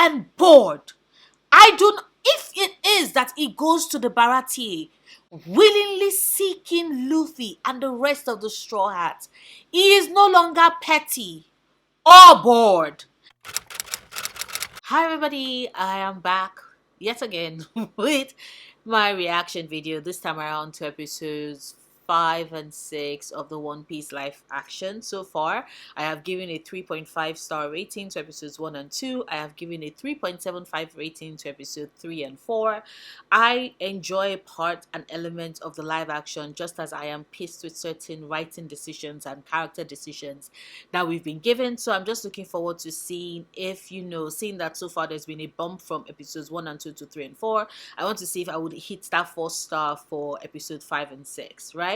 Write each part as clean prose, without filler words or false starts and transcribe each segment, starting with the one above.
and bored. I do not, if it is that he goes to the Baratier willingly seeking Luffy and the rest of the Straw Hats, he is no longer petty or bored. Hi everybody, I am back yet again with my reaction video, this time around to episodes 5 and 6 of the One Piece live action. So far I have given a 3.5 star rating to episodes 1 and 2. I have given a 3.75 rating to episode 3 and 4. I enjoy part and element of the live action, just as I am pissed with certain writing decisions and character decisions that we've been given. So I'm just looking forward to seeing if, seeing that so far there's been a bump from episodes 1 and 2 to 3 and 4. I want to see if I would hit that 4-star for episode 5 and 6, right?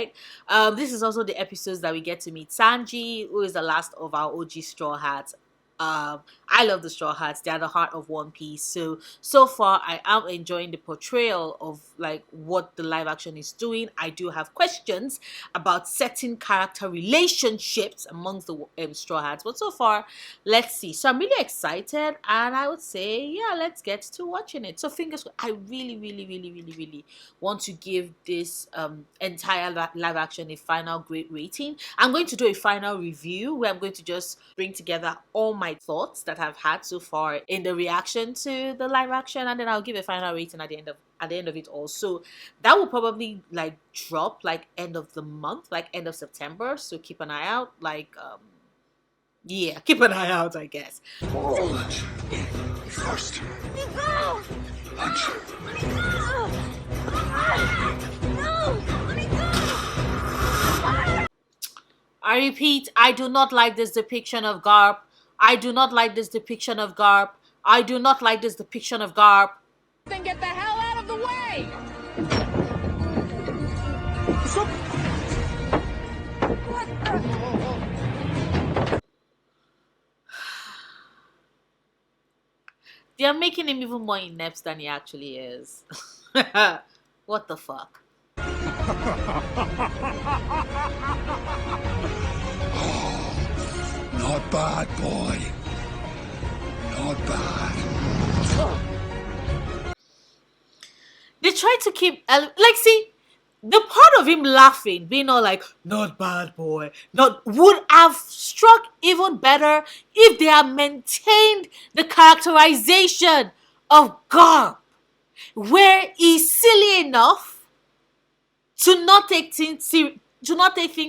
This is also the episodes that we get to meet Sanji, who is the last of our OG Straw Hats. I love the Straw Hats. They are the heart of One Piece. So far I am enjoying the portrayal of like what the live action is doing. I do have questions about certain character relationships amongst the Straw Hats, but so far let's see. So I'm really excited, and I would say, yeah, let's get to watching it. So fingers crossed. I really want to give this entire live action a final great rating. I'm going to do a final review where I'm going to just bring together all my thoughts that I've had so far in the reaction to the live action, and then I'll give a final rating at the end of it all. So that will probably like drop like end of the month, like end of September. So keep an eye out. Like yeah, keep an eye out, I guess. Lunch. First. Lunch. I repeat, I do not like this depiction of Garp. I do not like this depiction of Garp. I do not like this depiction of Garp. Then get the hell out of the way! What the? They are making him even more inept than he actually is. What the fuck? Not bad, boy. Not bad. They try to keep like, see, the part of him laughing, being all like, not bad boy, not, would have struck even better if they had maintained the characterization of Garp, where he's silly enough to not take things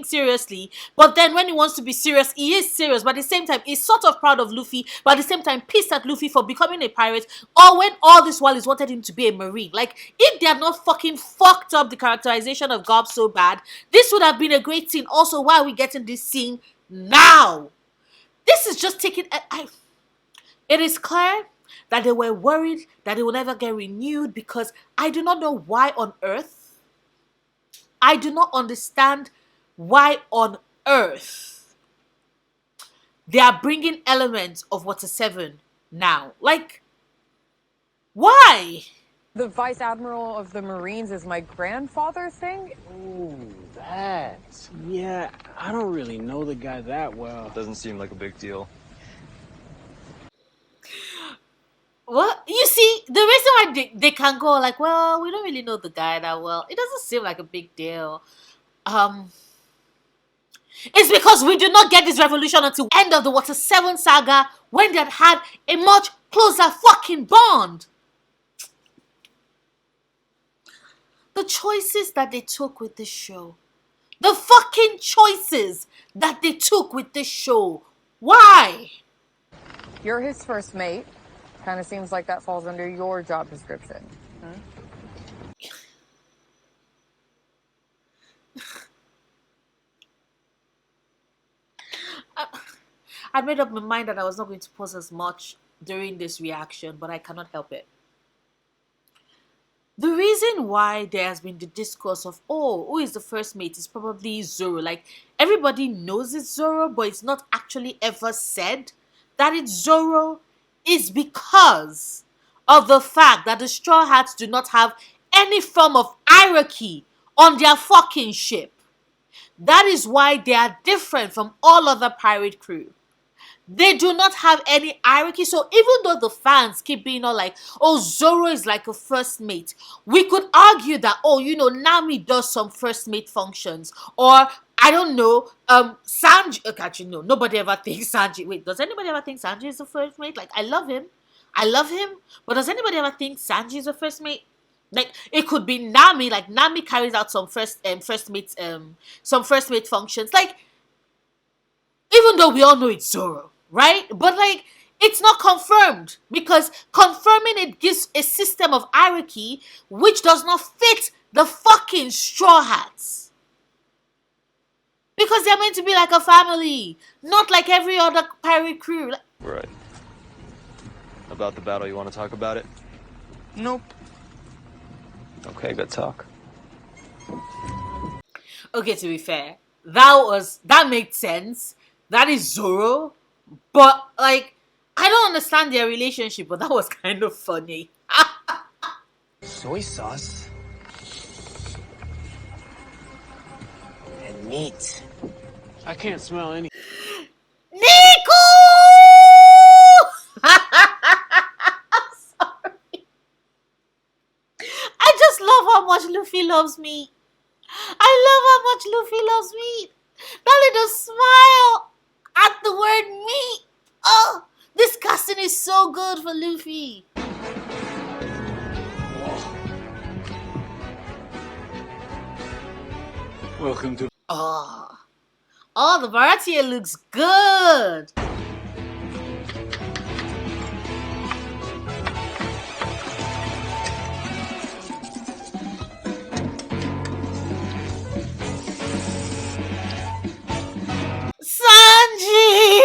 seriously, but then when he wants to be serious, he is serious. But at the same time, he's sort of proud of Luffy, but at the same time pissed at Luffy for becoming a pirate, or when all this while he's wanted him to be a marine. Like, if they had not fucking fucked up the characterization of Garp so bad, this would have been a great scene. Also, why are we getting this scene now? This is just taking... It is clear that they were worried that it will never get renewed, because I do not know why on earth, I do not understand why on earth they are bringing elements of Water 7 now. Like, why? The Vice Admiral of the Marines is my grandfather's thing? Ooh, that. Yeah, I don't really know the guy that well. Doesn't seem like a big deal. What? You see, the reason why they can go like, well, we don't really know the guy that well, it doesn't seem like a big deal. It's because we do not get this revolution until end of the Water 7 saga, when they had a much closer fucking bond. The choices that they took with this show. The fucking choices that they took with this show. Why? You're his first mate. Kind of seems like that falls under your job description. I made up my mind that I was not going to post as much during this reaction, but I cannot help it. The reason why there has been the discourse of, oh, who is the first mate is probably Zoro. Like, everybody knows it's Zoro, but it's not actually ever said that it's Zoro, is because of the fact that the Straw Hats do not have any form of hierarchy on their fucking ship. That is why they are different from all other pirate crew. They do not have any hierarchy. So even though the fans keep being all like, oh, Zoro is like a first mate, we could argue that, oh, Nami does some first mate functions. Or, I don't know, Sanji, actually, no, nobody ever thinks Sanji, wait, does anybody ever think Sanji is a first mate? Like, I love him, but does anybody ever think Sanji is a first mate? Like, it could be Nami, like Nami carries out some first mate functions. Like, even though we all know it's Zoro, right? But like, it's not confirmed, because confirming it gives a system of hierarchy which does not fit the fucking Straw Hats. Because they're meant to be like a family, not like every other pirate crew. Right. About the battle, you want to talk about it? Nope. Okay, good talk. Okay, to be fair, that made sense. That is Zoro. But like, I don't understand their relationship, but that was kind of funny. Soy sauce. And meat. I can't smell any. Nico! I'm sorry. I just love how much Luffy loves me. I love how much Luffy loves me. That little smile at the word meat. Oh, this casting is so good for Luffy. Welcome to. Oh, the Baratie looks good. Sanji!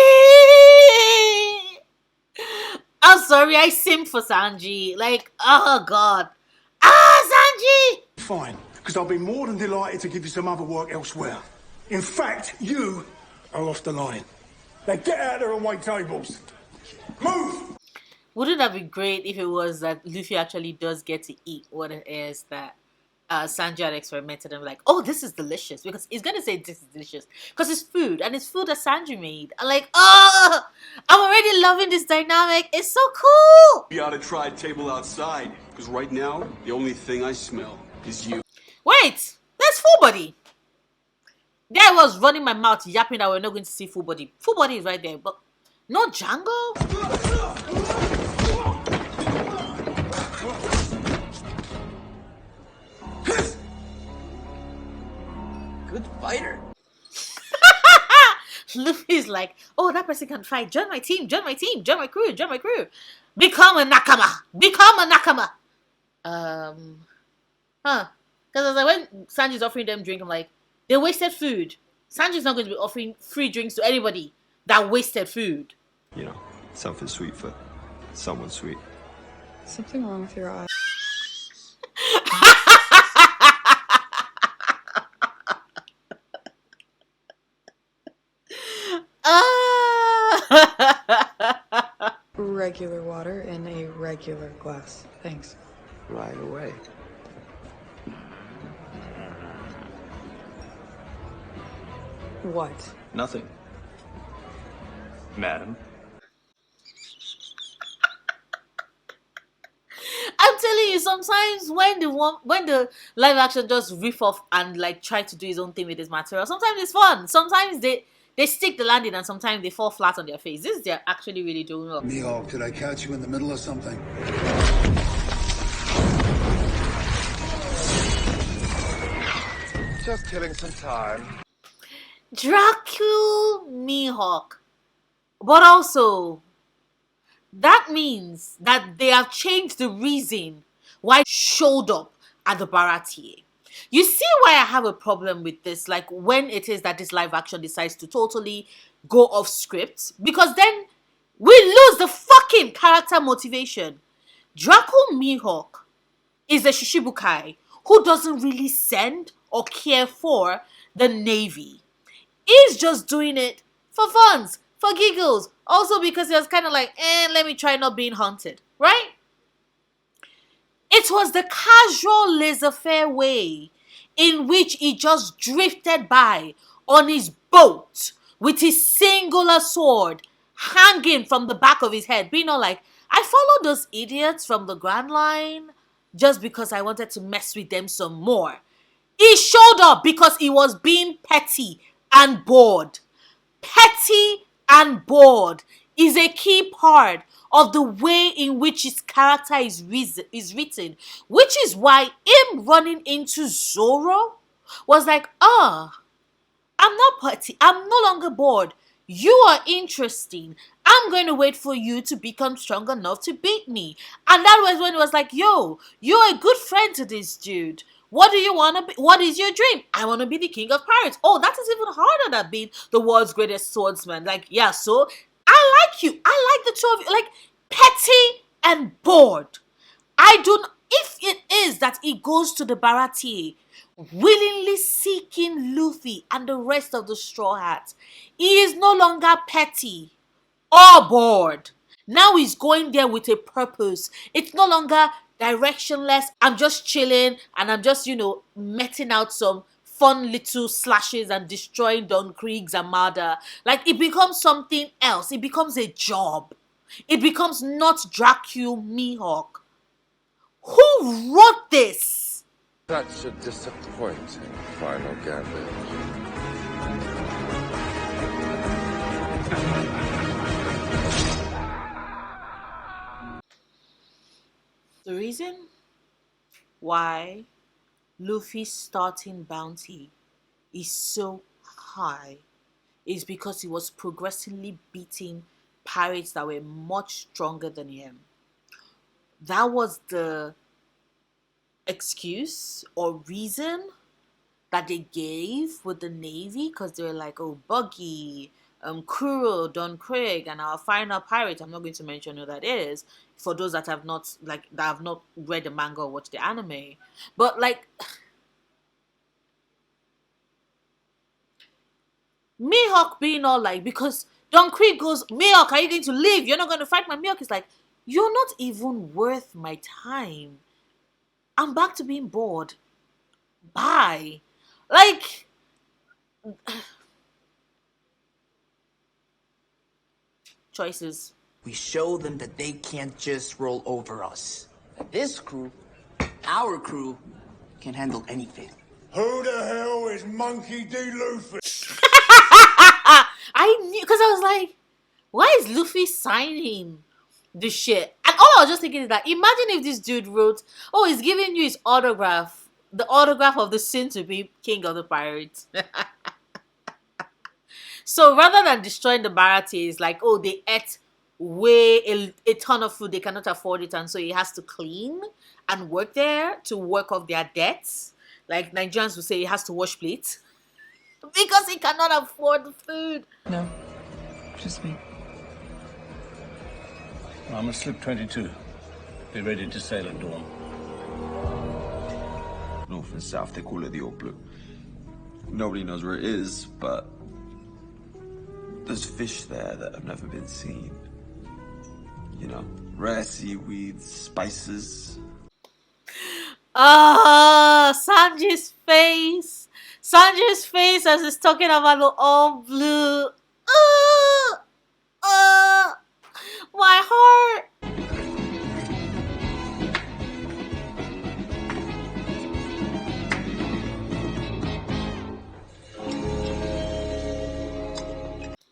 I'm sorry, I simp for Sanji. Like, oh god. Sanji! Fine, because I'll be more than delighted to give you some other work elsewhere. In fact, you are off the line. Now get out there and wait tables. Move! Wouldn't that be great if it was that Luffy actually does get to eat what it is that Sanji had experimented and like, oh, this is delicious, because he's gonna say this is delicious because it's food, and it's food that Sanji made. I'm like, oh, I'm already loving this dynamic. It's so cool. You ought to try a table outside, because right now, the only thing I smell is you. Wait, there's Full Body. There I was running my mouth yapping that we're not going to see Full Body. Full Body is right there, but no Django? Good fighter. Luffy's like, oh, that person can fight. Join my team, join my team, join my crew, join my crew. Become a Nakama. Become a Nakama. Because like, when Sanji's offering them drink, I'm like, they wasted food. Sanji's not going to be offering free drinks to anybody that wasted food. You know, something sweet for someone sweet. Something wrong with your eyes. Regular water in a regular glass. Thanks. Right away. What? Nothing. Madam. I'm telling you, sometimes when the live action just riff off and like try to do his own thing with his material, sometimes it's fun. Sometimes they stick the landing and sometimes they fall flat on their face. This they're actually really doing well. Mihawk, did I catch you in the middle of something? Just killing some time. Dracul Mihawk. But also, that means that they have changed the reason why he showed up at the Baratie. You see why I have a problem with this, like when it is that this live action decides to totally go off script, because then we lose the fucking character motivation. Dracul Mihawk is a Shishibukai who doesn't really send or care for the Navy. He's just doing it for funs, for giggles, also because he was kind of like, let me try not being haunted, right? It was the casual laissez-faire way in which he just drifted by on his boat with his singular sword hanging from the back of his head, being all like, I followed those idiots from the Grand Line just because I wanted to mess with them some more. He showed up because he was being petty and bored. Petty and bored is a key part of the way in which his character is written, which is why him running into Zoro was like, I'm not petty. I'm no longer bored. You are interesting. I'm going to wait for you to become strong enough to beat me. And that was when it was like, yo, you're a good friend to this dude. What do you want to be? What is your dream? I want to be the king of pirates. Oh, that is even harder than being the world's greatest swordsman. Like, yeah, so I like you. I like the two of you. Like, petty and bored. I don't. If it is that he goes to the Baratie willingly seeking Luffy and the rest of the Straw Hats, he is no longer petty or bored. Now he's going there with a purpose. It's no longer directionless. I'm just chilling and I'm just, meting out some fun little slashes and destroying Don Krieg's armada. Like, it becomes something else. It becomes a job. It becomes not Dracula Mihawk. Who wrote this? Such a disappointing final gambit. The reason why Luffy's starting bounty is so high is because he was progressively beating pirates that were much stronger than him. That was the excuse or reason that they gave with the Navy, because they were like, oh, Buggy, Kuro, Don Krieg, and our final pirate. I'm not going to mention who that is for those that have not read the manga or watched the anime. But like, Mihawk being all like, because Don Krieg goes, Mihawk, are you going to leave? You're not going to fight my Mihawk is like, you're not even worth my time. I'm back to being bored. Bye. Like, choices. We show them that they can't just roll over us. That this crew, our crew, can handle anything. Who the hell is Monkey D. Luffy? I knew, because I was like, why is Luffy signing this shit? And all I was just thinking is that, imagine if this dude wrote, oh, he's giving you his autograph, the autograph of the soon to be king of the pirates. So rather than destroying the Baratie, it's like, oh, they ate a ton of food, they cannot afford it, and so he has to clean and work there to work off their debts. Like Nigerians would say, he has to wash plates because he cannot afford the food. No, just me. I'm at slip 22. Be ready to sail at dawn. North and south, they call it the All Blue. Nobody knows where it is, but there's fish there that have never been seen. You know, rare seaweeds, spices. Sanji's face. Sanji's face as he's talking about the All Blue. My heart.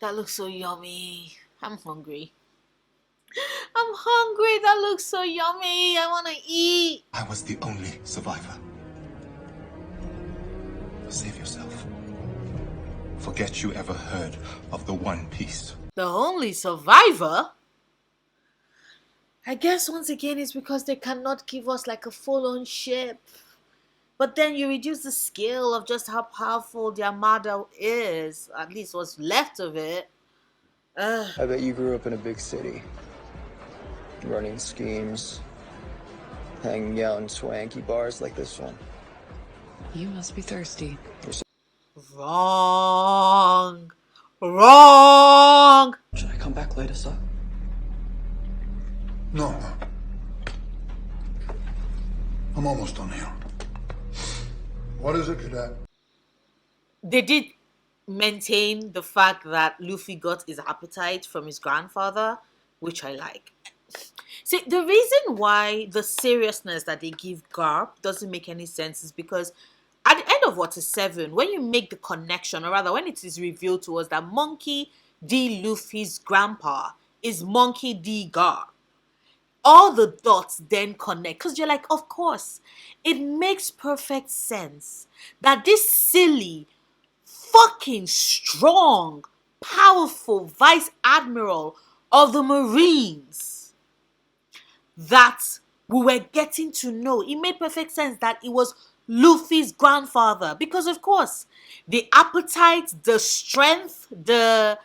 That looks so yummy. I'm hungry. I'm hungry. That looks so yummy. I want to eat. I was the only survivor. Save yourself. Forget you ever heard of the One Piece. The only survivor? I guess once again it's because they cannot give us like a full-on ship. But then you reduce the scale of just how powerful the Armada is. At least what's left of it. I bet you grew up in a big city. Running schemes. Hanging out in swanky bars like this one. You must be thirsty. Wrong. Wrong. Should I come back later, sir? No. I'm almost done here. What is it, Cadet? They did maintain the fact that Luffy got his appetite from his grandfather, which I like. See, the reason why the seriousness that they give Garp doesn't make any sense is because at the end of Water 7, when you make the connection, or rather when it is revealed to us that Monkey D. Luffy's grandpa is Monkey D. Garp, all the dots then connect because you're like, of course, it makes perfect sense that this silly, fucking strong, powerful vice admiral of the Marines that we were getting to know, it made perfect sense that it was Luffy's grandfather because, of course, the appetite, the strength, the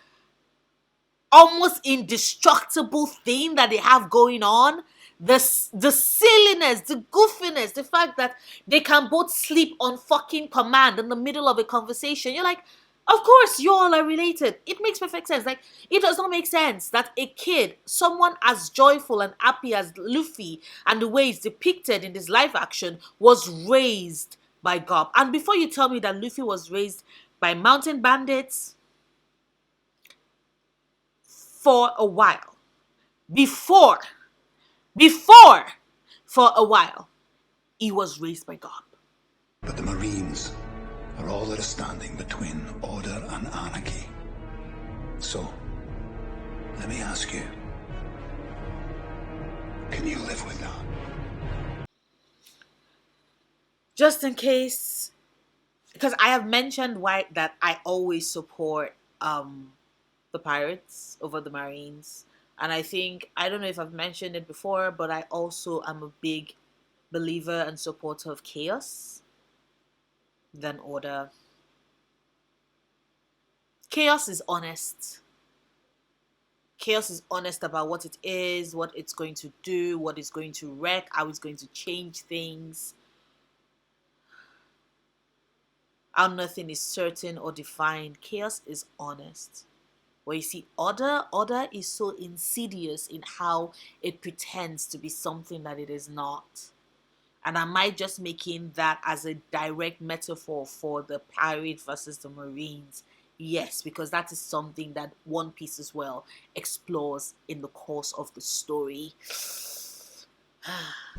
almost indestructible thing that they have going on, the silliness, the goofiness, the fact that they can both sleep on fucking command in the middle of a conversation. You're like, of course you all are related. It makes perfect sense. Like, it does not make sense that a kid, someone as joyful and happy as Luffy and the way it's depicted in this live action, was raised by Garp. And before you tell me that Luffy was raised by mountain bandits, for a while. Before, for a while, he was raised by God. But the Marines are all that are standing between order and anarchy. So, let me ask you, can you live with that? Just in case, because I have mentioned why that I always support the pirates over the Marines. And I think, I don't know if I've mentioned it before, but I also am a big believer and supporter of chaos than order. Chaos is honest. Chaos is honest about what it is, what it's going to do, what it's going to wreck, how it's going to change things. How nothing is certain or defined. Chaos is honest. Where you see order is so insidious in how it pretends to be something that it is not. And I might just making that as a direct metaphor for the pirate versus the Marines. Yes, because that is something that One Piece as well explores in the course of the story.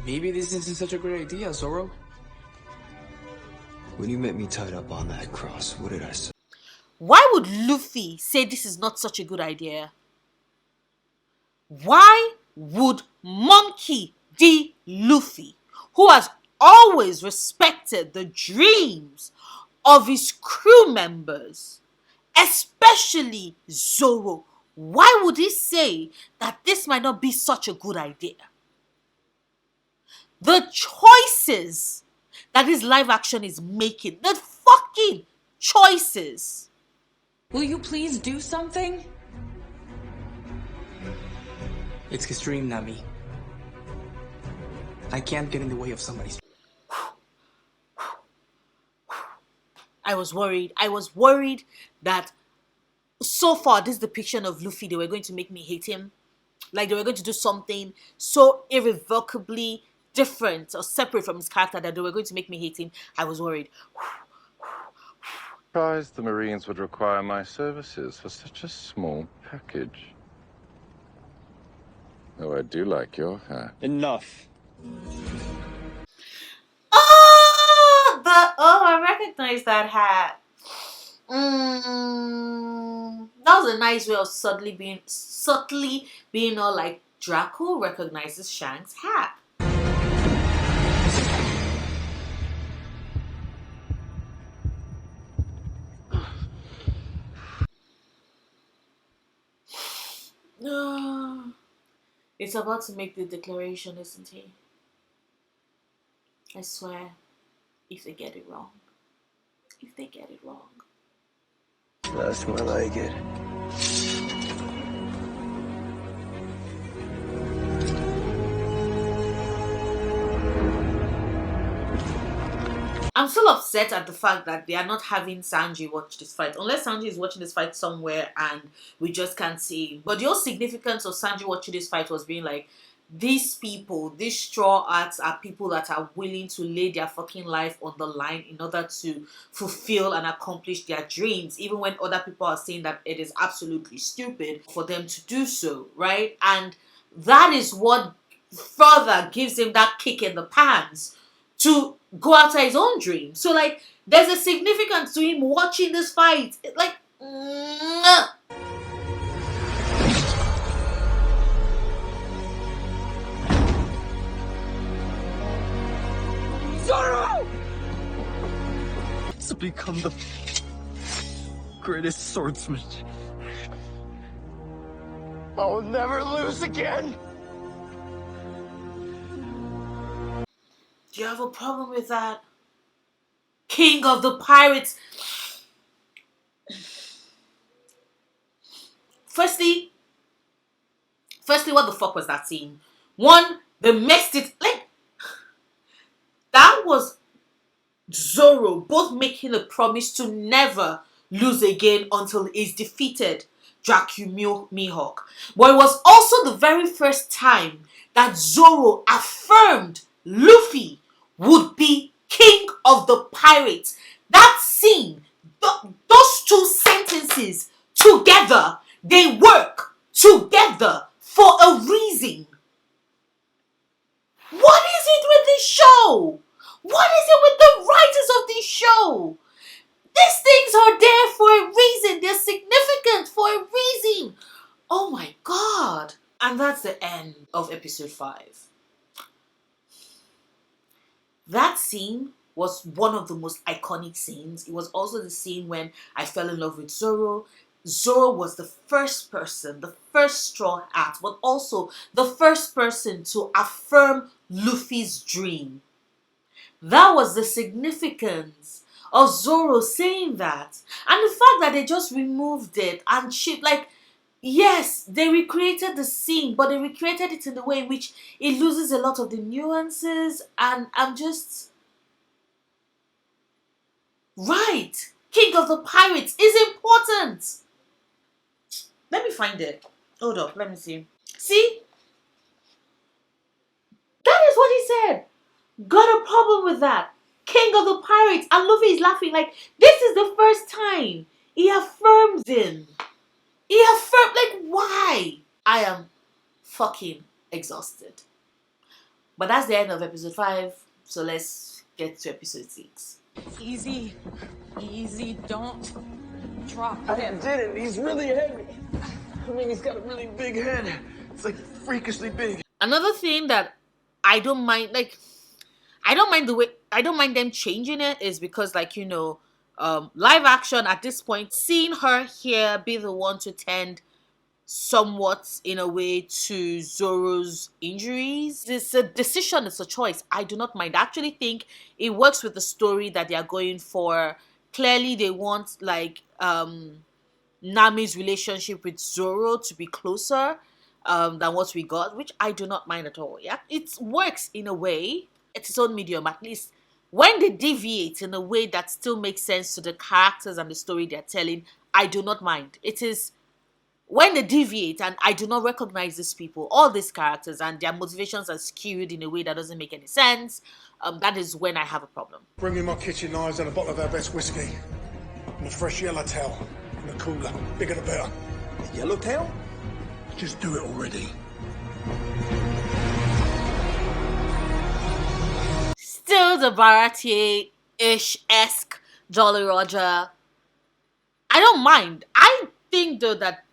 Maybe this isn't such a great idea, Zoro. When you met me tied up on that cross, what did I say? Why would Luffy say this is not such a good idea? Why would Monkey D. Luffy, who has always respected the dreams of his crew members, especially Zoro, why would he say that this might not be such a good idea? The choices that this live action is making, the fucking choices. Will you please do something? It's his dream, Nami. I can't get in the way of somebody's. I was worried. I was worried that so far this depiction of Luffy, they were going to make me hate him. Like they were going to do something so irrevocably different or separate from his character that they were going to make me hate him. I was worried. Surprised the Marines would require my services for such a small package. Oh, I do like your hair. Enough. I recognize that hat. That was a nice way of subtly being all like Draco recognizes Shanks' hat. No, it's about to make the declaration, isn't he? I swear, if they get it wrong. If they get it wrong. That's more like it. I'm still upset at the fact that they are not having Sanji watch this fight. Unless Sanji is watching this fight somewhere and we just can't see him. But the whole significance of Sanji watching this fight was being like, these people, these straw hats, are people that are willing to lay their fucking life on the line in order to fulfill and accomplish their dreams, even when other people are saying that it is absolutely stupid for them to do so, right? And that is what further gives him that kick in the pants to go after his own dream. So, like, there's a significance to him watching this fight. Like, Zoro! To become the greatest swordsman. I will never lose again. do you have a problem with that? King of the pirates. Firstly, what the fuck was that scene? One, they messed it. Like, that was Zoro both making a promise to never lose again until he's defeated Dracula Mihawk. But it was also the very first time that Zoro affirmed Luffy would be king of the pirates. That scene, those two sentences together, they work together for a reason. What is it with this show? What is it with the writers of this show? These things are there for a reason. They're significant for a reason. Oh my god. And that's the end of episode 5. That scene was one of the most iconic scenes. It was also the scene when I fell in love with Zoro. Zoro was the first person, the first straw hat, but also the first person to affirm Luffy's dream. That was the significance of Zoro saying that. And the fact that they just removed it and shit, like, yes, they recreated the scene, but they recreated it in the way in which it loses a lot of the nuances, and I'm just... Right! King of the Pirates is important! Let me find it. Hold up, let me see. See? That is what he said! Got a problem with that. King of the Pirates. And Luffy is laughing like, this is the first time. He affirms him. He affirmed, like, why? I am fucking exhausted. But that's the end of episode 5. So let's get to episode 6. Easy. Easy. Don't drop I him. didn't. He's really heavy. I mean, he's got a really big head. It's like freakishly big. Another thing that I don't mind, like, I don't mind them changing it is because, like, you know, live action at this point, seeing her here be the one to tend somewhat in a way to Zoro's injuries. It's a decision, it's a choice. I do not mind. I actually think it works with the story that they are going for. Clearly they want, like, Nami's relationship with Zoro to be closer than what we got, which I do not mind at all. Yeah, it works in a way. It's its own medium, at least. When they deviate in a way that still makes sense to the characters and the story they're telling, I do not mind. It is when they deviate and I do not recognize these people, all these characters, and their motivations are skewed in a way that doesn't make any sense, that is when I have a problem. Bring in my kitchen knives and a bottle of our best whiskey. And a fresh yellowtail in the cooler. Bigger the better. A yellowtail? Just do it already. Still the Baratier-ish-esque Jolly Roger. I don't mind. I think, though, that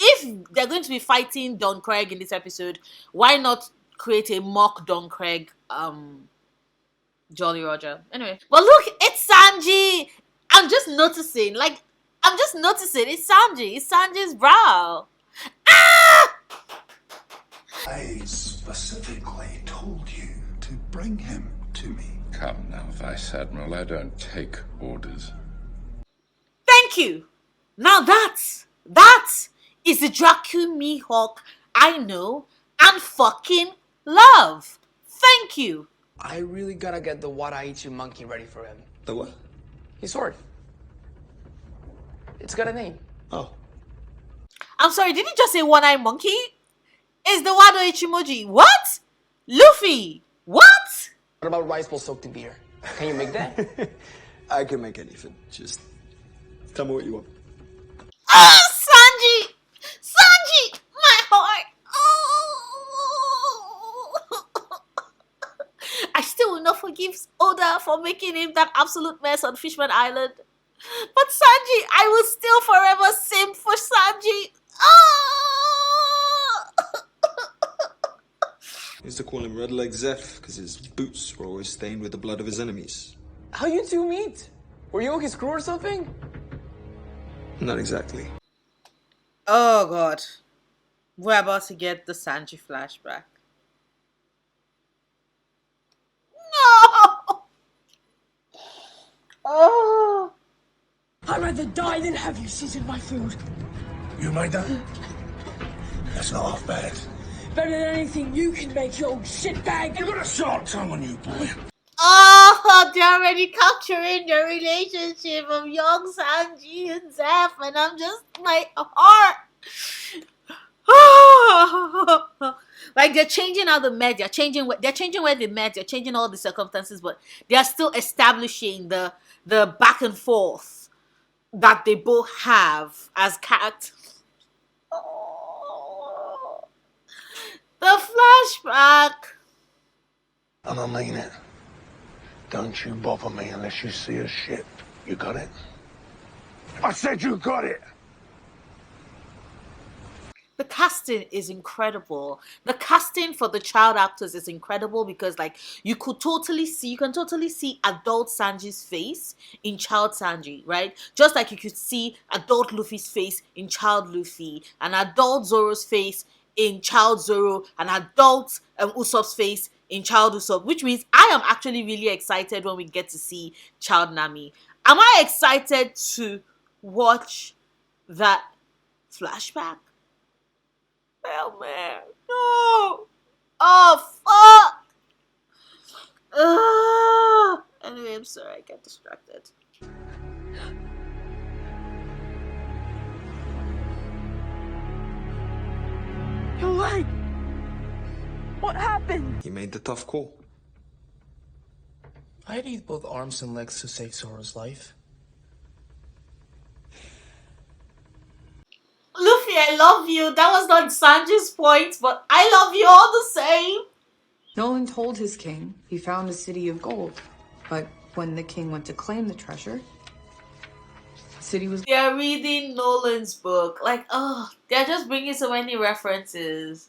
if they're going to be fighting Don Craig in this episode, why not create a mock Don Craig Jolly Roger? Anyway. But look, it's Sanji! I'm just noticing. It's Sanji. It's Sanji's brow. Ah! I specifically told you to bring him to me. Come now, Vice Admiral, I don't take orders. Thank you. Now that is the Dracula Mihawk I know and fucking love. Thank you. I really gotta get the Wadaichi monkey ready for him. The what? His sword. It's got a name. Oh. I'm sorry, did you just say one-eyed monkey? is the Wado Ichimoji. What? Luffy. What? What about rice bowl soaked in beer? Can you make that? I can make anything. Just tell me what you want. Ah, Sanji! Sanji! My heart! Oh. I still will not forgive Oda for making him that absolute mess on Fishman Island. But Sanji, I will still forever simp for Sanji. Oh. I used to call him Red Leg Zeph because his boots were always stained with the blood of his enemies. How you two meet? Were you his crew or something? Not exactly. Oh god. We're about to get the Sanji flashback. No! Oh! I'd rather die than have you season my food. You made that? That's not half bad. Better than anything you can make, you old shitbag. You got a sharp tongue on you, boy. Oh, they're already capturing the relationship of young Sanji and Zeph, and I'm just, my heart. Like they're changing how they met, they're changing where they met, they're changing all the circumstances, but they're still establishing the back and forth that they both have as characters. Oh, the flashback. And I mean it. Don't you bother me unless you see a ship. You got it? I said you got it! The casting is incredible. The casting for the child actors is incredible because like you can totally see adult Sanji's face in child Sanji, right? Just like you could see adult Luffy's face in child Luffy, and adult Zoro's face in child Zoro, and adult Usopp's face in child Usopp, which means I am actually really excited when we get to see child Nami. Am I excited to watch that flashback? Hell man, no! Oh fuck! Anyway, I'm sorry, I get distracted. You're right. What happened? He made the tough call. I need both arms and legs to save Zoro's life. Luffy, I love you. That was not Sanji's point, but I love you all the same. Nolan told his king he found a city of gold, but when the king went to claim the treasure, the city was... They're reading Nolan's book. Like, oh, they're just bringing so many references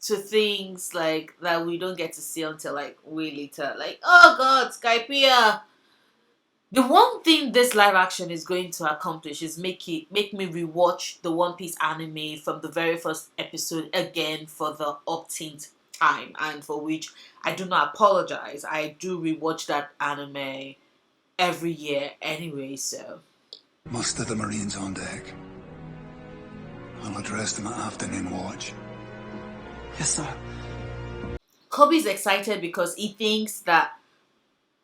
to things like that we don't get to see until like way later. Like, oh god, Skypiea. The one thing this live action is going to accomplish is make me rewatch the One Piece anime from the very first episode again for the umpteenth time, and for which I do not apologize. I do rewatch that anime every year anyway, so. Muster the Marines on deck. I'll address them at afternoon watch. Yes, sir. Kobe's excited because he thinks that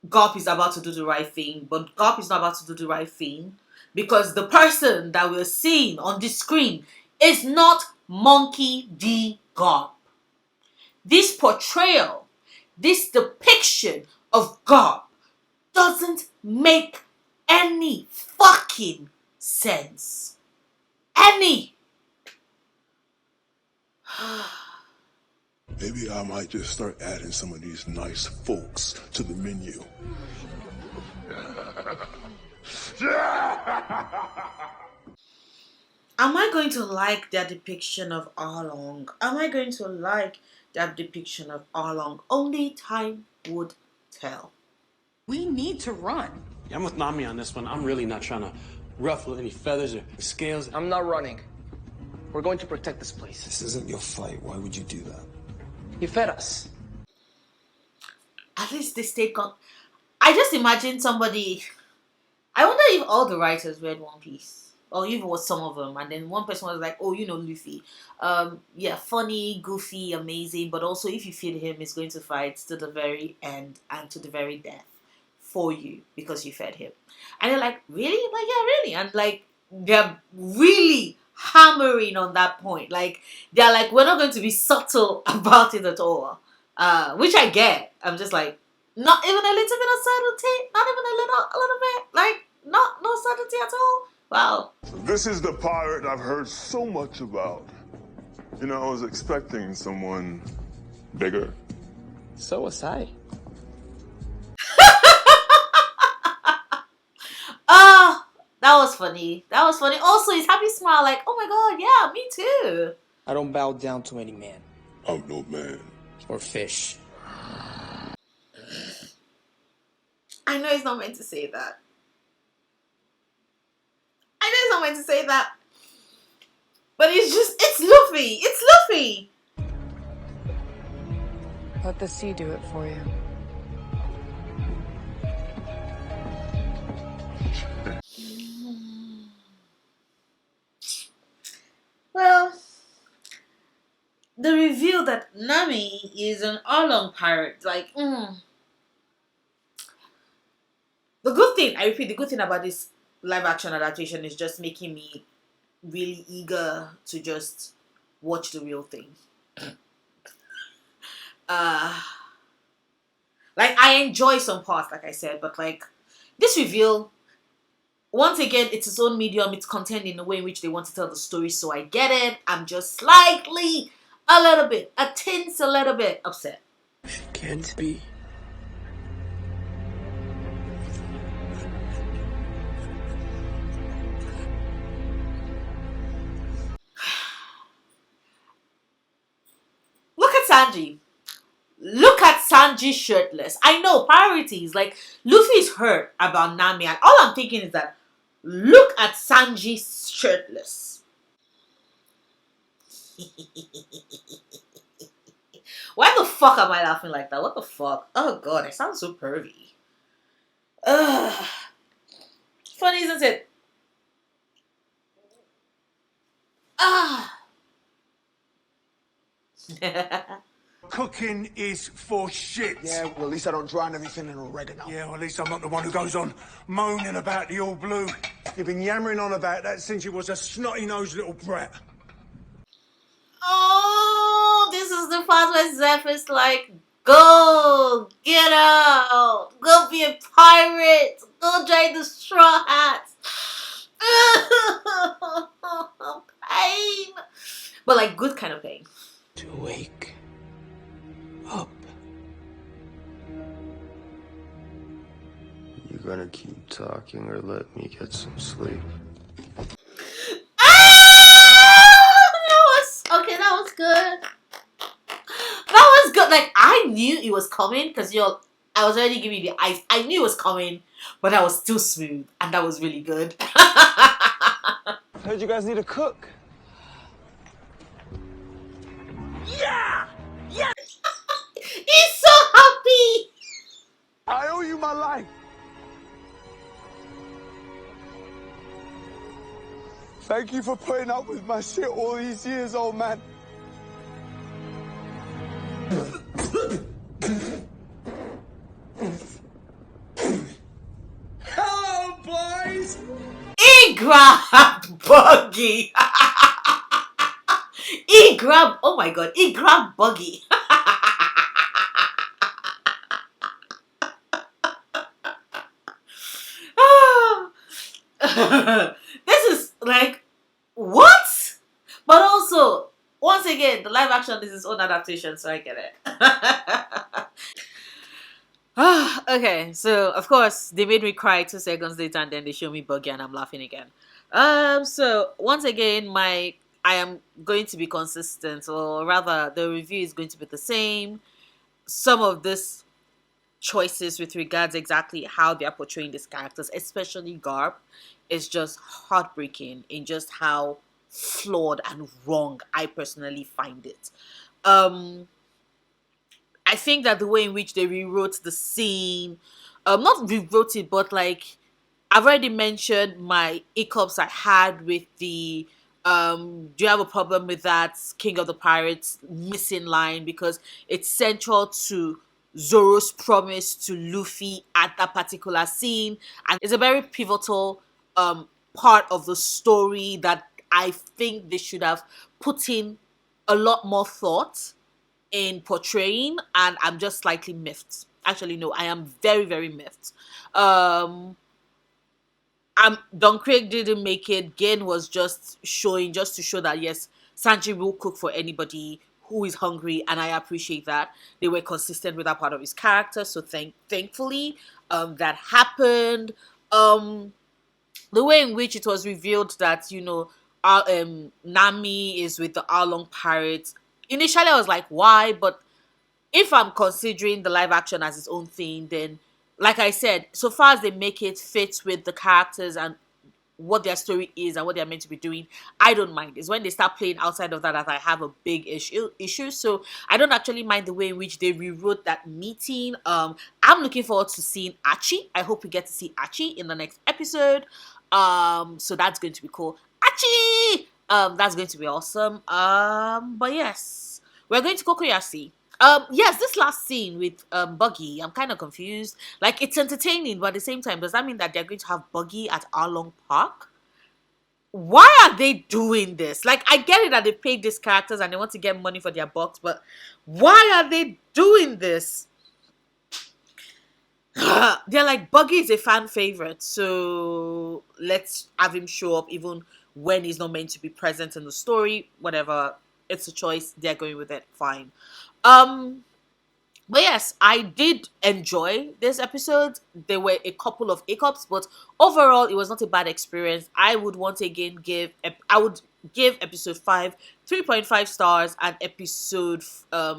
Garp is about to do the right thing, but Garp is not about to do the right thing because the person that we're seeing on the screen is not Monkey D. Garp. This portrayal, this depiction of Garp doesn't make any fucking sense. Any. Maybe I might just start adding some of these nice folks to the menu. Am I going to like their depiction of Arlong? Am I going to like their depiction of Arlong? Only time would tell. We need to run. Yeah, I'm with Nami on this one. I'm really not trying to ruffle any feathers or scales. I'm not running. We're going to protect this place. This isn't your fight. Why would you do that? You fed us. At least they stayed I just imagine somebody. I wonder if all the writers read One Piece, or even was some of them, and then one person was like, "Oh, you know, Luffy, yeah, funny, goofy, amazing, but also if you feed him, he's going to fight to the very end and to the very death for you because you fed him." And they're like, "Really?" I'm like, "Yeah, really." And like, they're really hammering on that point. Like they're like, we're not going to be subtle about it at all. Which I get. I'm just like, not even a little bit of subtlety, not even a little bit, like not no subtlety at all. Wow. This is the pirate I've heard so much about. You know, I was expecting someone bigger. So was I. Ah, that was funny. That was funny. Also, his happy smile, like, oh my god, yeah, me too. I don't bow down to any man. I'm no man. Or fish. I know he's not meant to say that. I know he's not meant to say that. But it's Luffy. It's Luffy. Let the sea do it for you. Well, the reveal that Nami is an Oolong pirate, like, the good thing, I repeat, the good thing about this live action adaptation is just making me really eager to just watch the real thing. Like, I enjoy some parts, like I said, but like this reveal, once again, it's its own medium, it's content in the way in which they want to tell the story, so I get it. I'm just slightly, a little bit upset. Can't be. Look at Sanji. Look at Sanji shirtless. I know, priorities. Like, Luffy's hurt about Nami, and all I'm thinking is that look at Sanji shirtless. Why the fuck am I laughing like that? What the fuck? Oh god, I sound so pervy. Ugh. Funny, isn't it? Ah. Cooking is for shit. Yeah, well, at least I don't drown everything in oregano. Yeah, well, at least I'm not the one who goes on moaning about the all blue. You've been yammering on about that since you was a snotty-nosed little brat. Oh, this is the part where Zeph is like, go, get out, go be a pirate, go join the Straw Hats. Pain. But like good kind of pain. To wake up. You gonna keep talking or let me get some sleep? That was good. That was good. Like I knew it was coming because I was already giving you the eyes. I knew it was coming, but that was still smooth and that was really good. Heard you guys need a cook. Yeah! Yeah! He's so happy! I owe you my life. Thank you for putting up with my shit all these years, old man. Hello, boys! He grabbed Buggy. He grabbed, oh my god, he grabbed Buggy. This is like, what? But also, once again, the live action is its own adaptation, so I get it. Okay, so of course they made me cry 2 seconds later, and then they show me Buggy, and I'm laughing again. So once again, I am going to be consistent, or rather, the review is going to be the same. Some of this choices with regards exactly how they are portraying these characters, especially Garp, is just heartbreaking in just how flawed and wrong I personally find it. I think that the way in which they rewrote the scene, not rewrote it, but like I've already mentioned my hiccups I had with the do you have a problem with that King of the Pirates missing line, because it's central to Zoro's promise to Luffy at that particular scene, and it's a very pivotal part of the story that I think they should have put in a lot more thought in portraying, and I'm just slightly miffed. Actually, no, I am very, very miffed. Um, Don Craig didn't make it. Gain was just showing, just to show that yes, Sanji will cook for anybody who is hungry, and I appreciate that they were consistent with that part of his character. So thankfully, that happened. Um, the way in which it was revealed that Nami is with the Arlong pirates. Initially, I was like, why? But if I'm considering the live action as its own thing, then like I said, so far as they make it fit with the characters and what their story is and what they're meant to be doing, I don't mind. It's when they start playing outside of that I have a big issue. So I don't actually mind the way in which they rewrote that meeting. I'm looking forward to seeing Archie. I hope we get to see Archie in the next episode. So that's going to be cool. Archie! That's going to be awesome. But yes, we're going to Kokoyasi. Yes, this last scene with Buggy, I'm kind of confused. Like, it's entertaining, but at the same time, does that mean that they're going to have Buggy at Arlong Park? Why are they doing this? Like, I get it that they paid these characters and they want to get money for their bucks, but why are they doing this? They're like, Buggy is a fan favorite, so let's have him show up even when he's not meant to be present in the story. Whatever, it's a choice. They're going with it. Fine. Um, But yes, I did enjoy this episode. There were a couple of hiccups, but overall, it was not a bad experience. I would once again give episode 5 3.5 stars and episode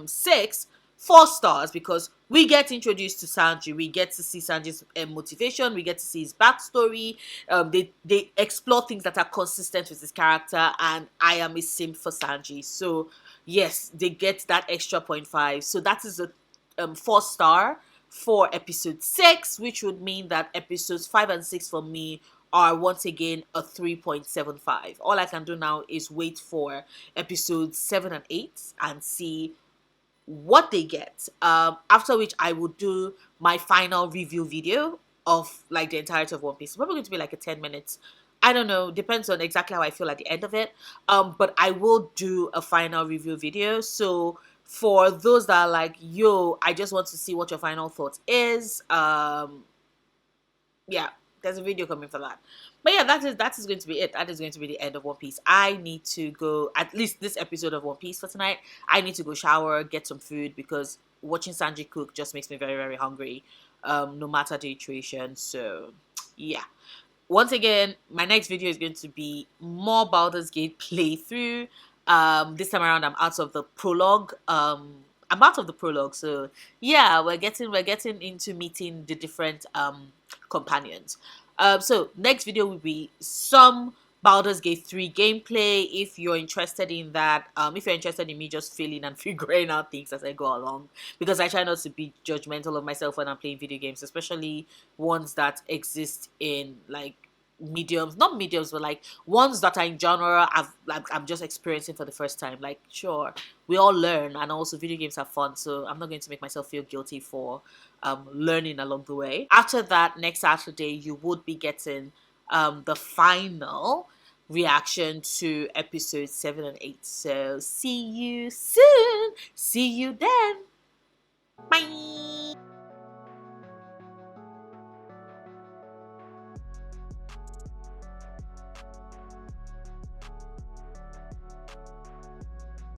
6 4 stars, because we get introduced to Sanji. We get to see Sanji's motivation. We get to see his backstory. They explore things that are consistent with his character, and I am a simp for Sanji. So yes, they get that extra 0.5. So that is a 4 star for episode 6, which would mean that episodes 5 and 6 for me are once again a 3.75. All I can do now is wait for episodes 7 and 8 and see what they get. After which I will do my final review video of like the entirety of One Piece. It's probably going to be like a 10 minutes. I don't know, depends on exactly how I feel at the end of it. But I will do a final review video. So for those that are like, yo, I just want to see what your final thoughts is, yeah, there's a video coming for that. But yeah, that is going to be it. That is going to be the end of One Piece. I need to go, at least this episode of One Piece for tonight. I need to go shower, get some food, because watching Sanji cook just makes me very, very hungry. No matter the situation. So yeah. Once again, my next video is going to be more Baldur's Gate playthrough. This time around, I'm out of the prologue. I'm out of the prologue, so yeah, we're getting into meeting the different companions. So next video will be some Baldur's Gate 3 gameplay. If you're interested in that, if you're interested in me just feeling and figuring out things as I go along, because I try not to be judgmental of myself when I'm playing video games, especially ones that exist in like mediums, not mediums, but like ones that are in genre I'm just experiencing for the first time. Like, sure, we all learn, and also video games are fun, so I'm not going to make myself feel guilty for learning along the way. After that, next Saturday you would be getting the final reaction to episodes 7 and 8. So see you soon. See you then. Bye.